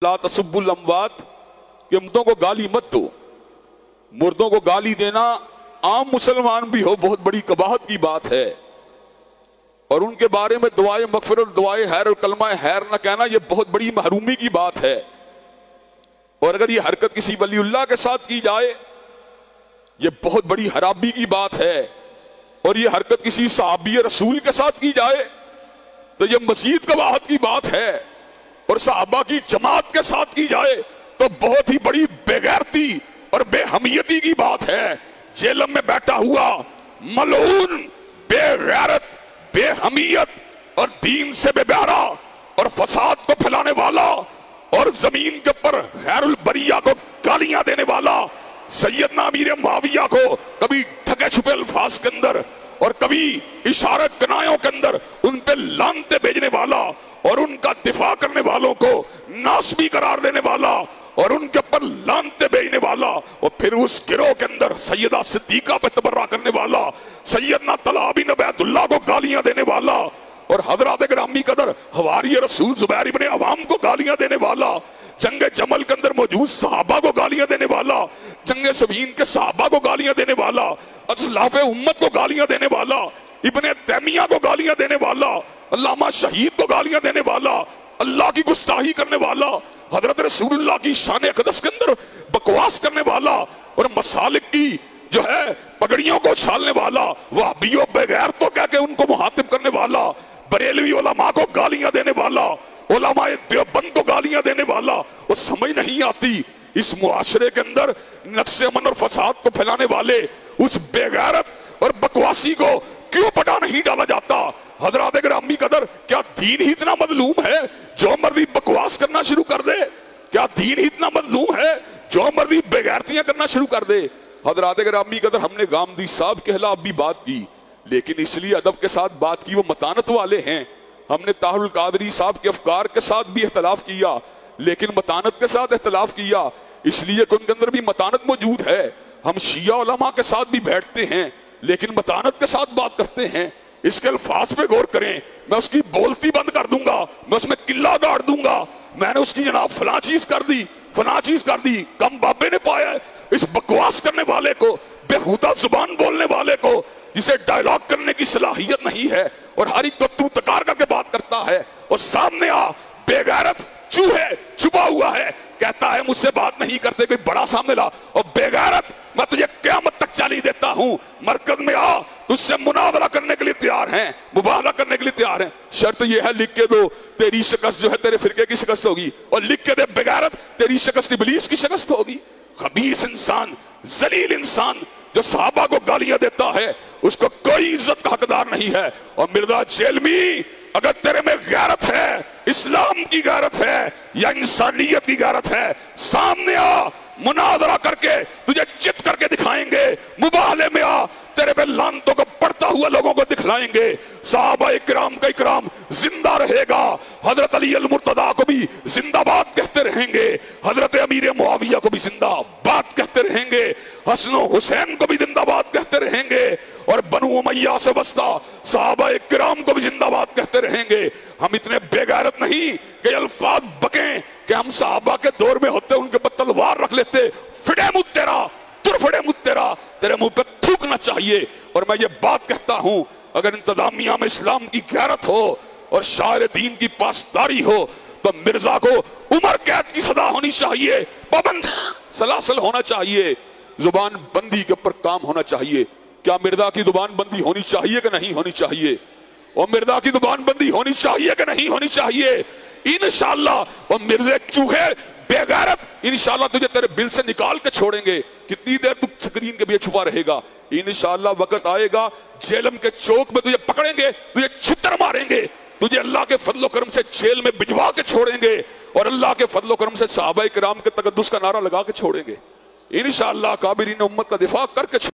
ला तसब्बुल अमवात कि मुर्दों को गाली मत दो। मुर्दों को गाली देना आम मुसलमान भी हो बहुत बड़ी कबाहत की बात है, और उनके बारे में दुआए मगफिरत, दुआए खैर और कलमा खैर न कहना ये बहुत बड़ी महरूमी की बात है। और अगर ये हरकत किसी वलीउल्लाह के साथ की जाए ये बहुत बड़ी खराबी की बात है, और ये हरकत किसी सहाबी रसूल के साथ की जाए तो ये मजीद कबाहत की बात है, और सहाबा की जमात के साथ की जाए तो बहुत ही बड़ी बेगैरती और बेहमियती की बात है। जेल में बैठा हुआ मलऊन, बेगैरत, बेहमियत और दीन से बेब्यारा और फसाद को फैलाने वाला और जमीन के ऊपर खैरुल बरिया को गालियां देने वाला सैयदना अमीर मुआविया को कभी ढके छुपे अल्फाज के अंदर और कभी इशारत कनायों के अंदर उन पे लानते भेजने वाला और उनका दिफा करने वालों को नासबी करार देने वाला और उनके ऊपर लानते भेजने वाला, और फिर उस गिरोह के अंदर सैयदा सिद्दीका पे तबर्रा करने वाला, सैयदना तलहा बिन उबैदुल्लाह को गालियां देने वाला, और हजरत ग्रामी कदर हवारी रसूल जुबैर इब्न अवाम को गालियां देने वाला, जंगे जमल के अंदर मौजूद सहाबा को गालियां देने वाला, जंगे सफीन के सहाबा को गालियां देने वाला, असलाफ उम्मत को गालियां देने वाला, इब्ने तैमिया को गालियां देने वाला, अल्लामा शहीद को गालियां देने वाला, अल्लाह की गुस्ताही करने वाला, हजरत रसूलुल्लाह की शान अक़दस के अंदर बकवास करने वाला और मसालिक की जो है पगड़ियों को उछालने वाला, वहाबियों बगैर तो कह के उनको मुहातिब करने वाला, बरेलवी उलमा को गालियां देने वाला, उलमाए देवबंद को गालियां देने वाला। वो समझ नहीं आती इस मुआशरे के अंदर नक्शे अमन और फसाद को फैलाने वाले उस बेगैरत और बकवासी को क्यों पटा नहीं डाला जाता। हजरात ग्रामी कदर, क्या दीन ही इतना मजलूम है जो मर्जी बकवास करना शुरू कर दे? क्या दीन ही इतना मजलूम है जो मर्जी बेगैरतियां करना शुरू कर दे? हजरात ग्रामी कदर, हमने गामदी साहब के खिलाफ भी बात की, लेकिन इसलिए अदब के साथ बात की वो मतानत वाले हैं। हमने ताहुल कादरी साहब के अफकार के साथ भी इख्तलाफ किया, लेकिन मतानत के साथ इख्तलाफ किया इसलिए कि उनके अंदर भी मतानत मौजूद है। हम शिया उलमा के साथ भी बैठते हैं लेकिन मतानत के साथ बात करते हैं। इसके अल्फाज पे गौर करें, मैं उसकी बोलती बंद कर दूंगा, मैं उसमें किल्ला गाड़ दूंगा, मैंने उसकी जनाब फला चीज कर दी, फला चीज कर दी। कम बाबे ने पाया इस बकवास करने वाले को, बेहुदा जुबान बोलने वाले को, जिसे डायलॉग करने की सलाहियत नहीं है और हर एक को तू तकार करके बात करता है, और सामने आ बेगैरत चूहे छुपा हुआ है, कहता है मुझसे बात नहीं करते, कोई बड़ा सामने ला, और बेगैरत मैं तुझे क़यामत तक चाली देता हूं, मरकज में आ, तुझसे मुनाजरा करने के लिए तैयार हैं, मुबाहला करने के लिए तैयार हैं। शर्त यह है लिख के दो तेरी शिकस्त जो है तेरे फिरके की शिकस्त होगी, और लिख के दे बेगैरत तेरी शिकस्त इब्लीस की शिकस्त होगी। खबीस इंसान, जलील इंसान जो सहाबा को गालियां देता है उसको कोई इज्जत का हकदार नहीं है। और मिर्जा जेलमी, अगर तेरे में गैरत है, इस्लाम की गैरत है या इंसानियत की गैरत है, सामने आ, मुनाजरा करके तुझे चित करके दिखाएंगे, मुबाहले में आ, तेरे पे लानतों को पढ़ता हुआ लोगों को दिखलाएंगे। सहाबा इकराम का इकराम जिंदा रहेगा, हजरत अली अल मुर्तदा को भी जिंदाबाद कहते रहेंगे, हजरत अमीर मुआविया को भी जिंदाबाद कहते रहेंगे, हसन हुसैन को भी जिंदाबाद कहते रहेंगे, और बनु उमैया से बस्ता सहाबा इकराम को भी जिंदाबाद कहते रहेंगे। हम इतने बेगैरत नहीं कि अल्फाज बकें कि हम सहाबा के दौर में होते उनके पर तलवार रख लेते, फिड़े मुझ तेरा, तुरफड़े मुझ तेरा, तेरे मुंह पे थूकना चाहिए। और मैं ये बात कहता हूं, अगर इंतजामिया में इस्लाम की गैरत हो और शायर दीन की पासदारी हो तो मिर्जा को उम्र कैद की सजा होनी चाहिए, पाबंद सलासल होना चाहिए, जुबान बंदी के ऊपर काम होना चाहिए। क्या मिर्जा की जुबान बंदी होनी चाहिए कि नहीं होनी चाहिए? और मिर्जा की जुबान बंदी होनी चाहिए कि नहीं होनी चाहिए? इंशाअल्लाह। और मिर्जे चूहे बेगैरत इंशाअल्लाह तुझे तेरे बिल से निकाल के छोड़ेंगे। कितनी देर तू स्क्रीन के पीछे छुपा रहेगा? इंशाअल्लाह वक्त आएगा जेलम के चौक में तुझे पकड़ेंगे, तुझे छितर मारेंगे, तुझे अल्लाह के फजलो करम से जेल में भिजवा के छोड़ेंगे, और अल्लाह के फजलो करम से सहाबा इकराम के तकद्दुस का नारा लगा के छोड़ेंगे इंशाअल्लाह। काबिरीन उम्मत का दिफा करके